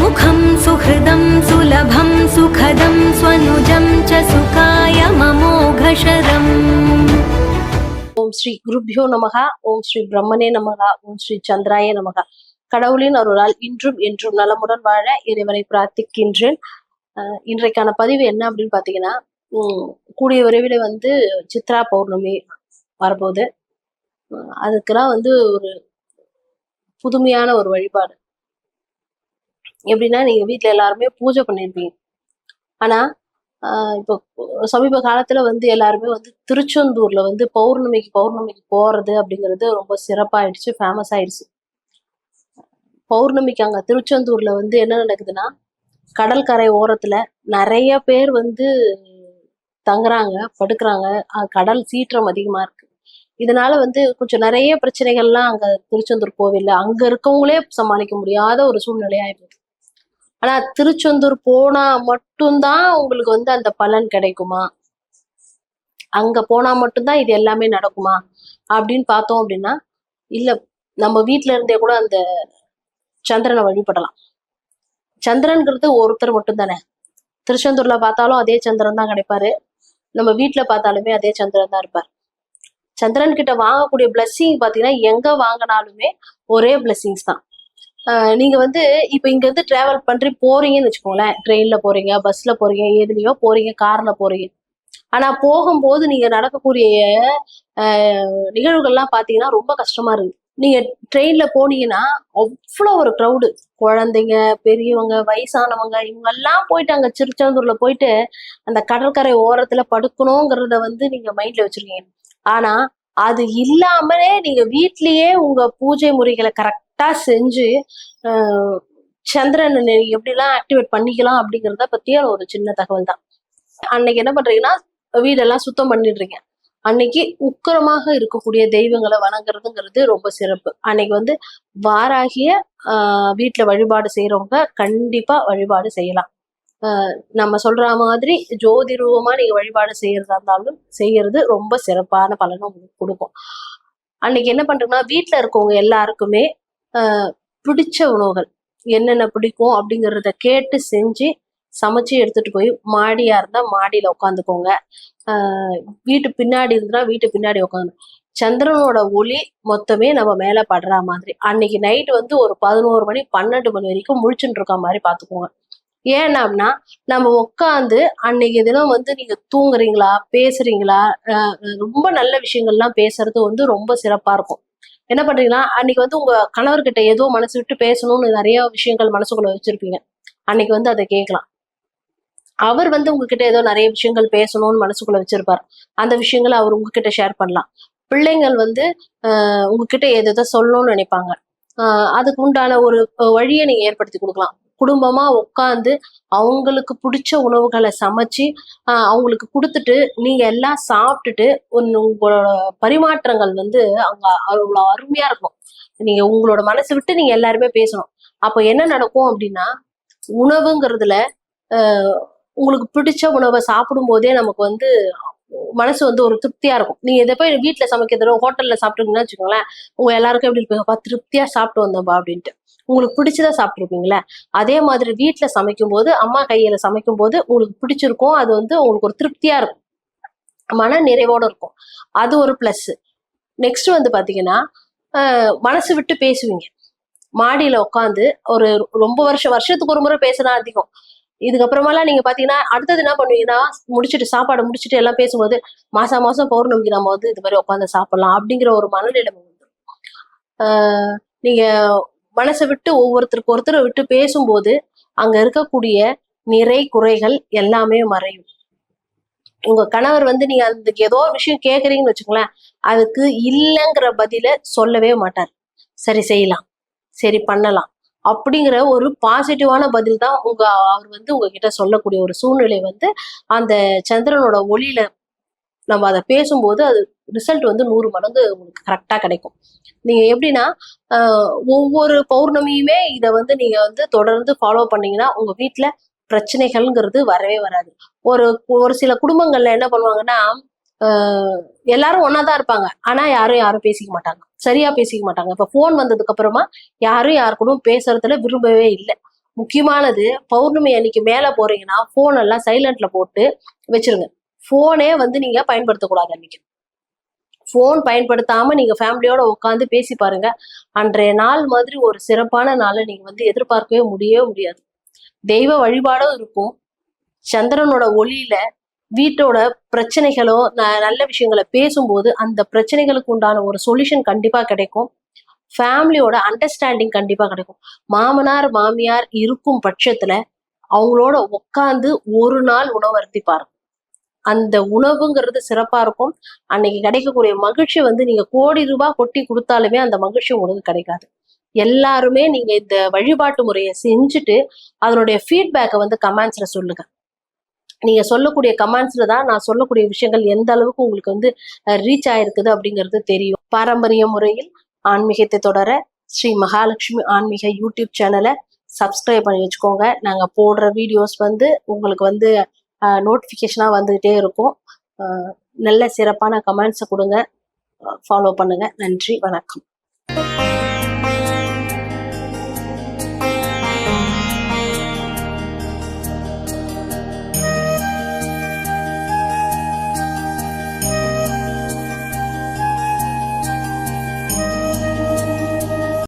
सुमुखं सुहृदं सुलभं सुखदं स्वनुजं च सुखाय ममोघशरम्। ஓம் ஸ்ரீ குருப்யோ நமகா, ஓம் ஸ்ரீ பிரம்மனே நமகா, ஓம் ஸ்ரீ சந்திராய நமகா. கடவுளின் அருளால் இன்றும் என்றும் நலமுடன் வாழ இறைவனை பிரார்த்திக்கின்றேன். இன்றைக்கான பதிவு என்ன அப்படின்னு பாத்தீங்கன்னா, கூடிய விரைவில் சித்ரா பௌர்ணமி வரப்போகுது. அதுக்கெல்லாம் ஒரு புதுமையான ஒரு வழிபாடு. எப்படின்னா, நீங்க வீட்டுல எல்லாருமே பூஜை பண்ணிருப்பீங்க. ஆனா இப்போ சமீப காலத்துல எல்லாருமே திருச்செந்தூர்ல பௌர்ணமிக்கு போறது அப்படிங்கிறது ரொம்ப சிறப்பாயிடுச்சு, ஃபேமஸ் ஆயிடுச்சு. பௌர்ணமிக்கு அங்க திருச்செந்தூர்ல என்ன நடக்குதுன்னா, கடற்கரை ஓரத்துல நிறைய பேர் தங்குறாங்க, படுக்கிறாங்க. கடல் சீற்றம் அதிகமா இருக்கு. இதனால கொஞ்சம் நிறைய பிரச்சனைகள்லாம் அங்க திருச்செந்தூர் கோவில்ல அங்க இருக்கவங்களே சமாளிக்க முடியாத ஒரு சூழ்நிலை ஆயிடுது. ஆனா திருச்செந்தூர் போனா மட்டும்தான் உங்களுக்கு அந்த பலன் கிடைக்குமா, அங்க போனா மட்டும்தான் இது எல்லாமே நடக்குமா அப்படின்னு பார்த்தோம் அப்படின்னா, இல்ல, நம்ம வீட்டுல இருந்தே கூட அந்த சந்திரனை வழிபடலாம். சந்திரன்கிறது ஒருத்தர் மட்டும் தானே. திருச்செந்தூர்ல பார்த்தாலும் அதே சந்திரன் தான் கிடைப்பாரு, நம்ம வீட்டுல பார்த்தாலுமே அதே சந்திரன் தான் இருப்பார். சந்திரன் கிட்ட வாங்கக்கூடிய பிளஸ்ஸிங் பாத்தீங்கன்னா, எங்க வாங்கினாலுமே ஒரே பிளஸ்ஸிங்ஸ் தான். நீங்க இப்ப இங்க டிராவல் பண்ணி போறீங்கன்னு வச்சுக்கோங்களேன். ட்ரெயின்ல போறீங்க, பஸ்ல போறீங்க, எதுலயோ போறீங்க, கார்ல போறீங்க. ஆனா போகும்போது நீங்க நடக்கக்கூடிய நிகழ்வுகள்லாம் பாத்தீங்கன்னா ரொம்ப கஷ்டமா இருக்கு. நீங்க ட்ரெயின்ல போனீங்கன்னா அவ்வளவு ஒரு க்ரௌடு, குழந்தைங்க, பெரியவங்க, வயசானவங்க, இவங்க எல்லாம் போயிட்டு அங்க திருச்செந்தூர்ல போயிட்டு அந்த கடற்கரை ஓரத்துல படுக்கணுங்கிறத நீங்க மைண்ட்ல வச்சிருக்கீங்க. ஆனா அது இல்லாமலே நீங்க வீட்லயே உங்க பூஜை முறைகளை கரெக்டா செஞ்சு சந்திரன் எப்படிலாம் ஆக்டிவேட் பண்ணிக்கலாம் அப்படிங்கிறத பத்திய ஒரு சின்ன தகவல் தான். அன்னைக்கு என்ன பண்றீங்கன்னா, வீடெல்லாம் சுத்தம் பண்ணிடுறீங்க. அன்னைக்கு உக்கிரமாக இருக்கக்கூடிய தெய்வங்களை வணங்குறதுங்கிறது ரொம்ப சிறப்பு. அன்னைக்கு வாராகிய வீட்டுல வழிபாடு செய்யறவங்க கண்டிப்பா வழிபாடு செய்யலாம். நம்ம சொல்ற மாதிரி ஜோதி ரூபமா நீங்க வழிபாடு செய்யறதா இருந்தாலும் செய்யறது ரொம்ப சிறப்பான பலனை உங்களுக்கு கொடுக்கும். அன்னைக்கு என்ன பண்றோம்னா, வீட்டுல இருக்கவங்க எல்லாருக்குமே பிடிச்ச உணவுகள் என்னென்ன பிடிக்கும் அப்படிங்கிறத கேட்டு செஞ்சு சமைச்சு எடுத்துட்டு போய், மாடியா இருந்தா மாடியில உட்காந்துக்கோங்க, வீட்டு பின்னாடி இருந்தா வீட்டு பின்னாடி உட்காந்து சந்திரனோட ஒளி மொத்தமே நம்ம மேல படுற மாதிரி அன்னைக்கு நைட் ஒரு 11 மணி 12 மணி வரைக்கும் முழிச்சுட்டு இருக்க மாதிரி பாத்துக்கோங்க. ஏன்னா நம்ம உட்காந்து அன்னைக்கு தினம் நீங்க தூங்குறீங்களா, பேசுறீங்களா, ரொம்ப நல்ல விஷயங்கள்லாம் பேசுறது ரொம்ப சிறப்பா இருக்கும். என்ன பண்றீங்கன்னா, அன்னைக்கு உங்க கணவர்கிட்ட ஏதோ மனசு விட்டு பேசணும்னு நிறைய விஷயங்கள் மனசுக்குள்ள வச்சிருப்பீங்க. அன்னைக்கு அதை கேட்கலாம். அவர் உங்ககிட்ட ஏதோ நிறைய விஷயங்கள் பேசணும்னு மனசுக்குள்ள வச்சிருப்பார். அந்த விஷயங்களை அவர் உங்ககிட்ட ஷேர் பண்ணலாம். பிள்ளைங்கள் உங்ககிட்ட ஏதோ சொல்லணும்னு நினைப்பாங்க. அதுக்கு உண்டான ஒரு வழியை நீங்க ஏற்படுத்தி கொடுக்கலாம். குடும்பமா உட்காந்து அவங்களுக்கு பிடிச்ச உணவுகளை சமைச்சு அவங்களுக்கு கொடுத்துட்டு நீங்க எல்லாம் சாப்பிட்டுட்டு உங்களோட பரிமாற்றங்கள் அவங்க அவ்வளவு அருமையா இருக்கும். நீங்க உங்களோட மனசு விட்டு நீங்க எல்லாருமே பேசணும். அப்போ என்ன நடக்கும் அப்படின்னா, உணவுங்கிறதுல உங்களுக்கு பிடிச்ச உணவை சாப்பிடும் போதே நமக்கு மனசு ஒரு திருப்தியா இருக்கும். நீங்க இதை போய் வீட்டுல சமைக்கிறதோ ஹோட்டல்ல சாப்பிட்டுருக்கீங்கன்னா வச்சுக்கோங்களேன், உங்க எல்லாருக்கும் எப்படி இருப்பீங்கப்பா, திருப்தியா சாப்பிட்டு வந்தோம்பா அப்படின்ட்டு. உங்களுக்கு பிடிச்சதா சாப்பிட்டுருப்பீங்களே. அதே மாதிரி வீட்டுல சமைக்கும் போது, அம்மா கையில சமைக்கும் போது உங்களுக்கு பிடிச்சிருக்கும். அது உங்களுக்கு ஒரு திருப்தியா இருக்கும், மன நிறைவோட இருக்கும். அது ஒரு பிளஸ். நெக்ஸ்ட் பாத்தீங்கன்னா, மனசு விட்டு பேசுவீங்க. மாடியில உட்காந்து ஒரு ரொம்ப வருஷத்துக்கு ஒரு முறை பேசினா அதிகம். இதுக்கப்புறமெல்லாம் நீங்க பாத்தீங்கன்னா, அடுத்தது என்ன பண்ணுவீங்கன்னா, முடிச்சுட்டு சாப்பாடு முடிச்சுட்டு எல்லாம் பேசும்போது, மாசம் பௌர்ணமிக்கு நம்ம இது மாதிரி உட்காந்து சாப்பிடலாம் அப்படிங்கிற ஒரு மனநிலைமை நீங்க மனசை விட்டு ஒவ்வொருத்தருக்கு ஒருத்தரை விட்டு பேசும்போது அங்க இருக்கக்கூடிய நிறை குறைகள் எல்லாமே மறையும். உங்க கணவர் நீங்க அதுக்கு ஏதோ ஒரு விஷயம் கேக்குறீங்கன்னு வச்சுக்கோங்களேன், அதுக்கு இல்லைங்கிற பதில சொல்லவே மாட்டார். சரி செய்யலாம், சரி பண்ணலாம் அப்படிங்கிற ஒரு பாசிட்டிவான பதில் தான் அவர் உங்ககிட்ட சொல்லக்கூடிய ஒரு சூழ்நிலை அந்த சந்திரனோட ஒளியில நம்ம அதை பேசும்போது அது ரிசல்ட் 100 மடங்கு உங்களுக்கு கரெக்டா கிடைக்கும். நீங்க எப்படின்னா, ஒவ்வொரு பௌர்ணமியுமே இதை நீங்க தொடர்ந்து ஃபாலோ பண்ணீங்கன்னா உங்க வீட்டுல பிரச்சனைகள்ங்கிறது வரவே வராது. ஒரு சில குடும்பங்கள்ல என்ன பண்ணுவாங்கன்னா, எல்லாரும் ஒன்னாதான் இருப்பாங்க, ஆனா யாரும் பேசிக்க மாட்டாங்க, சரியா பேசிக்க மாட்டாங்க. இப்ப போன் வந்ததுக்கு அப்புறமா யாரும் யாரு கூட பேசுறதுல விரும்பவே இல்லை. முக்கியமானது, பௌர்ணமி அன்னைக்கு மேல போறீங்கன்னா போன் எல்லாம் சைலண்ட்ல போட்டு வச்சிருங்க. போனே வந்து நீங்க பயன்படுத்தக்கூடாது அன்னைக்கு. போன் பயன்படுத்தாம நீங்க ஃபேமிலியோட உட்காந்து பேசி பாருங்க. அன்றைய நாள் மாதிரி ஒரு சிறப்பான நாளை நீங்க வந்து எதிர்பார்க்கவே முடியாது. தெய்வ வழிபாடும் இருக்கும். சந்திரனோட ஒளியில வீட்டோட பிரச்சனைகளோ நல்ல விஷயங்களை பேசும்போது அந்த பிரச்சனைகளுக்கு உண்டான ஒரு சொல்யூஷன் கண்டிப்பா கிடைக்கும். ஃபேமிலியோட அண்டர்ஸ்டாண்டிங் கண்டிப்பா கிடைக்கும். மாமனார் மாமியார் இருக்கும் பட்சத்துல அவங்களோட உட்காந்து ஒரு நாள் உணவு அருந்திப்பாரு. அந்த உணவுங்கிறது சிறப்பா இருக்கும். அன்னைக்கு கிடைக்கக்கூடிய மகிழ்ச்சி வந்து நீங்க கோடி ரூபாய் கொட்டி கொடுத்தாலுமே அந்த மகிழ்ச்சி உங்களுக்கு கிடைக்காது. எல்லாருமே நீங்க இந்த வழிபாட்டு முறையை செஞ்சுட்டு அதனுடைய ஃபீட்பேக்கை வந்து கமெண்ட்ஸ்ல சொல்லுங்க. நீங்க சொல்லக்கூடிய கமெண்ட்ஸ்ல தான் நான் சொல்லக்கூடிய விஷயங்கள் எந்த அளவுக்கு உங்களுக்கு வந்து ரீச் ஆயிருக்குது அப்படிங்கிறது தெரியும். பாரம்பரிய முறையில் ஆன்மீகத்தை தொடர ஸ்ரீ மகாலட்சுமி ஆன்மீக யூடியூப் சேனலை சப்ஸ்கிரைப் பண்ணி வச்சுக்கோங்க. நாங்க போடுற வீடியோஸ் வந்து உங்களுக்கு வந்து நோட்டிஃபிகேஷனா வந்துகிட்டே இருக்கும். நல்ல சிறப்பான கமெண்ட்ஸை கொடுங்க, ஃபாலோ பண்ணுங்க. நன்றி, வணக்கம்.